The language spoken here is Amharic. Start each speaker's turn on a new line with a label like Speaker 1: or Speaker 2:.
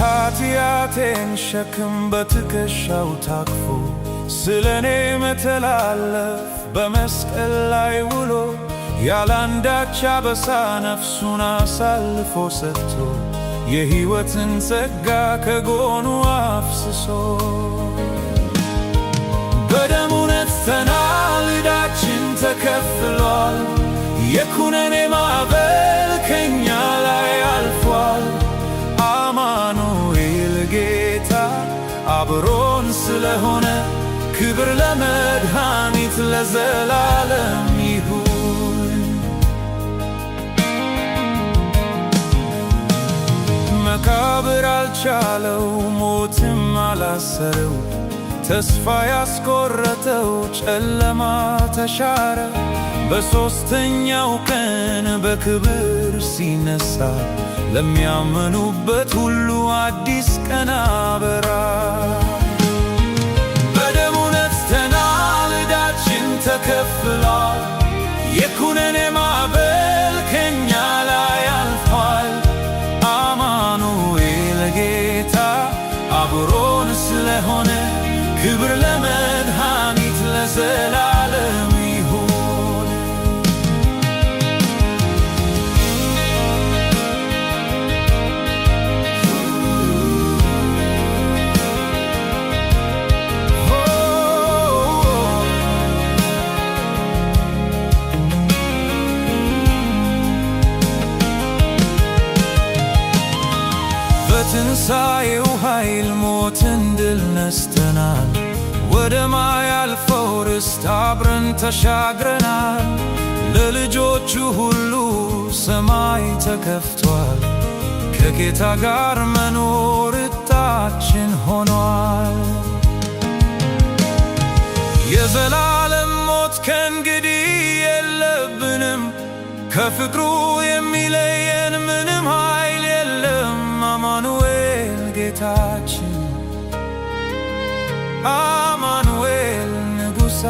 Speaker 1: የኃጢአቴን ሸክም በትከሻው ታቅፎ ስለኔ መተላለፍ በመስቀል ላይ ውሎ ያላንዳች አበሳ ነፍሱን አሳልፎ ሰጥቶ የሕይወትን ጸጋ ከጎኑ አፍስሶ በደሙ ነጽተናል፣ ዕዳችን ተከፍሏል። የኩነኔ ማዕበል ከእኛ ላይ አልፏል። አማኑኤል ጌታ አብሮን ስለሆነ ክብር ለመድኃኒት ለዘላለም ይሁን። መቃብር አልቻለው፣ ሞትም አላሰረው፣ ተስፋ ያስቆረጠው ጨለማ ተሻረ። በሦስተኛው ቀን በክብር ሲነሳ ለሚያምኑበት ሁሉ አዲስ ቀን አበራ። በደሙ ነጽተናል፣ ዕዳችን ተከፍሏል። የኩነኔ ማዕበል ከእኛ ላይ አልፏል። አማኑኤል ጌታ አብሮን ስለሆነ ክብር ለመድኃኒት ለዘላለም ይሁን። በትንሣኤው ኃይል ሞትን ድል ነስተናል። ወደ ማያልፈው ርስት አብረን ተሻግረናል። ለልጆቹ ሁሉ ሰማይ ተከፍቷል። ከጌታ ጋር መኖር ዕጣችን ሆኗል። የዘላለም ሞት ከእንግዲህ የለብንም። ከፍቅሩ የሚለየን ምንም ኃይል የለም። አማኑኤል ጌታችን አማኑኤል ንጉሣ